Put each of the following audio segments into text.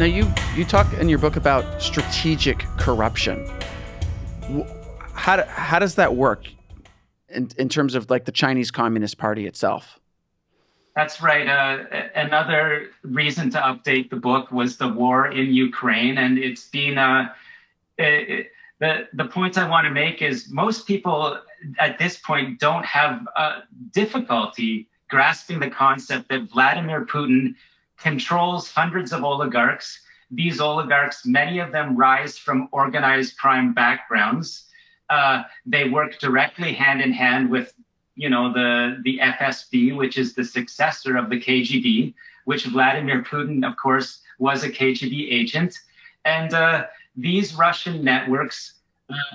Now, you talk in your book about strategic corruption. How does that work in terms of like the Chinese Communist Party itself? That's right. Another reason to update the book was the war in Ukraine, and it's been the point I want to make is most people at this point don't have difficulty grasping the concept that Vladimir Putin controls hundreds of oligarchs. These oligarchs, many of them rise from organized crime backgrounds. They work directly hand in hand with, the FSB, which is the successor of the KGB, which Vladimir Putin, of course, was a KGB agent. And these Russian networks,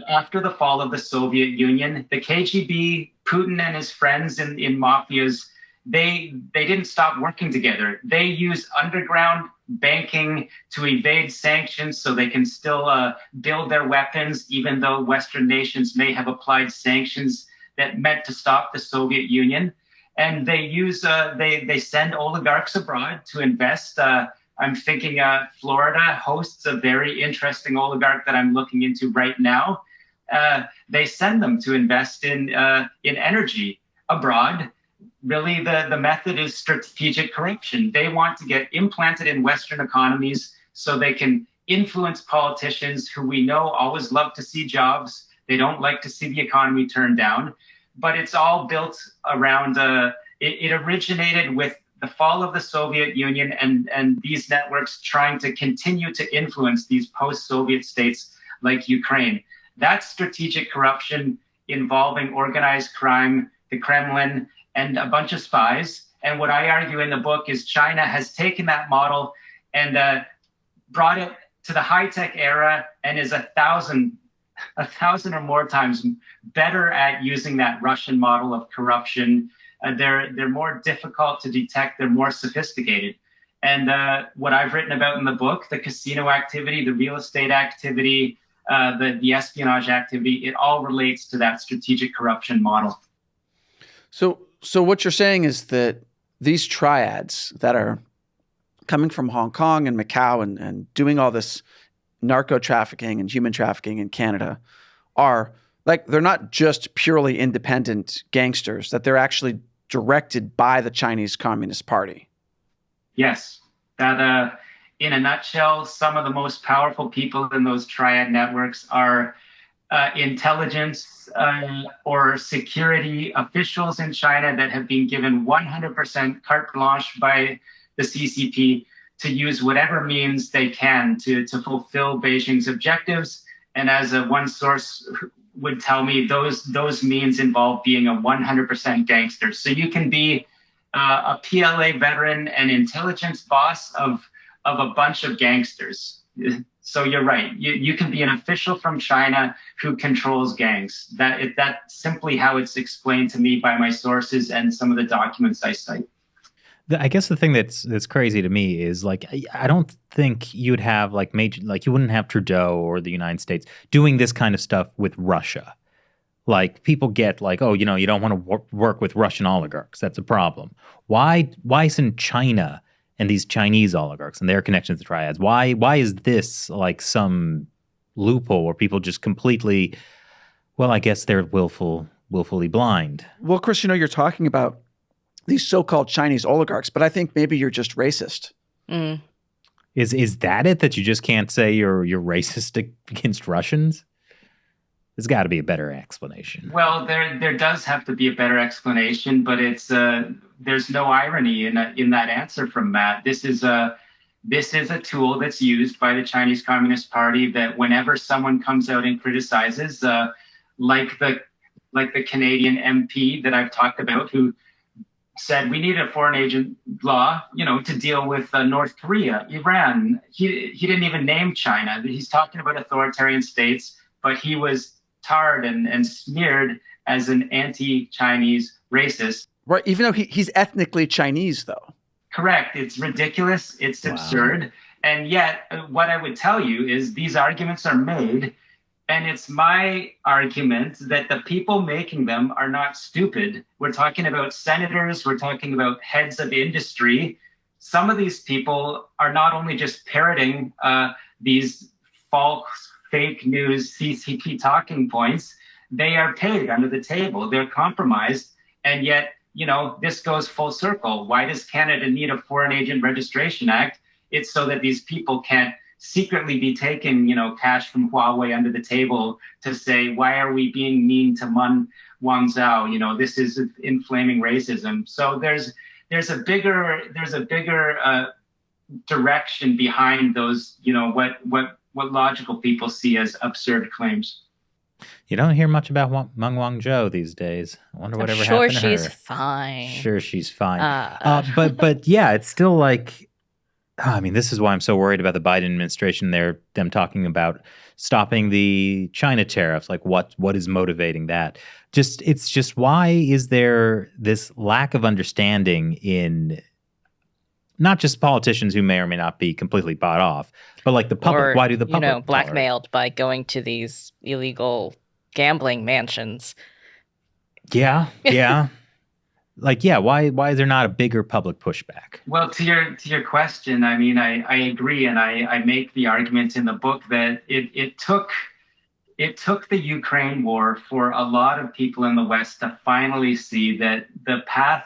after the fall of the Soviet Union, the KGB, Putin and his friends in mafias, they didn't stop working together. They use underground banking to evade sanctions so they can still build their weapons, even though Western nations may have applied sanctions that meant to stop the Soviet Union. And they use they send oligarchs abroad to invest. I'm thinking Florida hosts a very interesting oligarch that I'm looking into right now. They send them to invest in energy abroad. Really, the method is strategic corruption. They want to get implanted in Western economies so they can influence politicians who we know always love to see jobs. They don't like to see the economy turn down. But it's all built around, it originated with the fall of the Soviet Union and these networks trying to continue to influence these post-Soviet states like Ukraine. That's strategic corruption involving organized crime, the Kremlin, and a bunch of spies. And what I argue in the book is China has taken that model and brought it to the high-tech era and is a thousand or more times better at using that Russian model of corruption. They're more difficult to detect. They're more sophisticated. And what I've written about in the book, the casino activity, the real estate activity, the espionage activity, it all relates to that strategic corruption model. So what you're saying is that these triads that are coming from Hong Kong and Macau and doing all this narco trafficking and human trafficking in Canada are like, they're not just purely independent gangsters, that they're actually directed by the Chinese Communist Party. Yes, that in a nutshell, some of the most powerful people in those triad networks are intelligence or security officials in China that have been given 100% carte blanche by the CCP to use whatever means they can to fulfill Beijing's objectives. And as one source would tell me, those means involve being a 100% gangster. So you can be a PLA veteran and intelligence boss of a bunch of gangsters. So you're right. You can be an official from China who controls gangs. That's simply how it's explained to me by my sources and some of the documents I cite. I guess the thing that's crazy to me is like I don't think you'd have like you wouldn't have Trudeau or the United States doing this kind of stuff with Russia. Like people get like, oh, you don't want to work with Russian oligarchs. That's a problem. Why isn't China and these Chinese oligarchs and their connections to triads? Why is this like some loophole where people just completely, well, I guess they're willfully blind. Well, Chris, you're talking about these so-called Chinese oligarchs, but I think maybe you're just racist. Mm. Is that it, that you just can't say you're racist against Russians? There's got to be a better explanation. Well, there does have to be a better explanation, but it's there's no irony in that answer from Matt. This is a tool that's used by the Chinese Communist Party that whenever someone comes out and criticizes, like the Canadian MP that I've talked about, who said we need a foreign agent law, to deal with North Korea, Iran. He didn't even name China. He's talking about authoritarian states, but he was tarred and smeared as an anti-Chinese racist. Right, even though he's ethnically Chinese, though. Correct. It's ridiculous. It's absurd. And yet, what I would tell you is these arguments are made, and it's my argument that the people making them are not stupid. We're talking about senators. We're talking about heads of industry some of these people are not only just parroting these false, fake news CCP talking points, they are paid under the table. They're compromised. And yet, this goes full circle. Why does Canada need a Foreign Agent Registration Act? It's so that these people can't secretly be taking, cash from Huawei under the table to say, why are we being mean to Mun Wangzhou? This is inflaming racism. So there's a bigger direction behind those, what logical people see as absurd claims. You don't hear much about Meng Wanzhou these days. I wonder whatever happened to her. Sure, she's fine. Sure, she's fine. But yeah, it's still like, I mean, this is why I'm so worried about the Biden administration. Them talking about stopping the China tariffs. Like, what is motivating that? It's just why is there this lack of understanding in not just politicians who may or may not be completely bought off, but like the public? Or, why do the public blackmailed by going to these illegal gambling mansions? Yeah. Like, why is there not a bigger public pushback? Well, to your question, I mean, I agree, and I make the argument in the book that it took the Ukraine war for a lot of people in the West to finally see that the path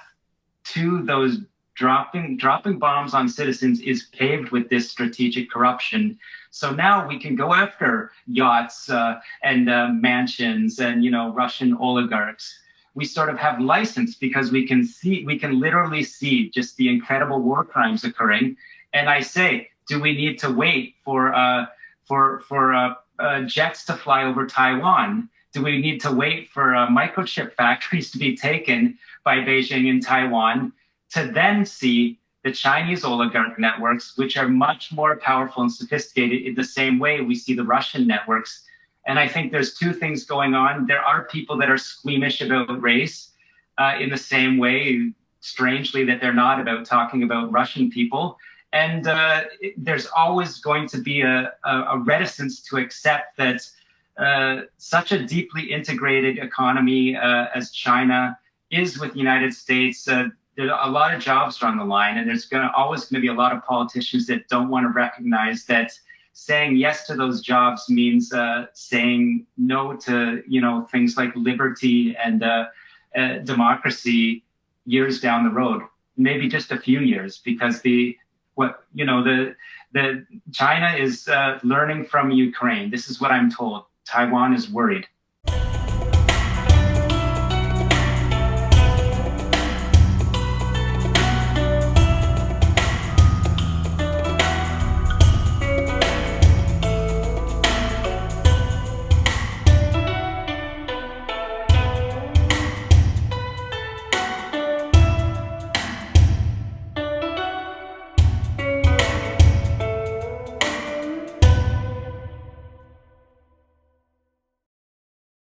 to those dropping bombs on citizens is paved with this strategic corruption. So now we can go after yachts and mansions and Russian oligarchs. We sort of have license because we can literally see just the incredible war crimes occurring. And I say, do we need to wait for jets to fly over Taiwan? Do we need to wait for microchip factories to be taken by Beijing and Taiwan to then see the Chinese oligarch networks, which are much more powerful and sophisticated in the same way we see the Russian networks? And I think there's two things going on. There are people that are squeamish about race in the same way, strangely, that they're not about talking about Russian people. And there's always going to be a reticence to accept that such a deeply integrated economy as China is with the United States, there are a lot of jobs are on the line, and there's always going to be a lot of politicians that don't want to recognize that saying yes to those jobs means saying no to things like liberty and democracy years down the road, maybe just a few years, because the China is learning from Ukraine. This is what I'm told. Taiwan is worried.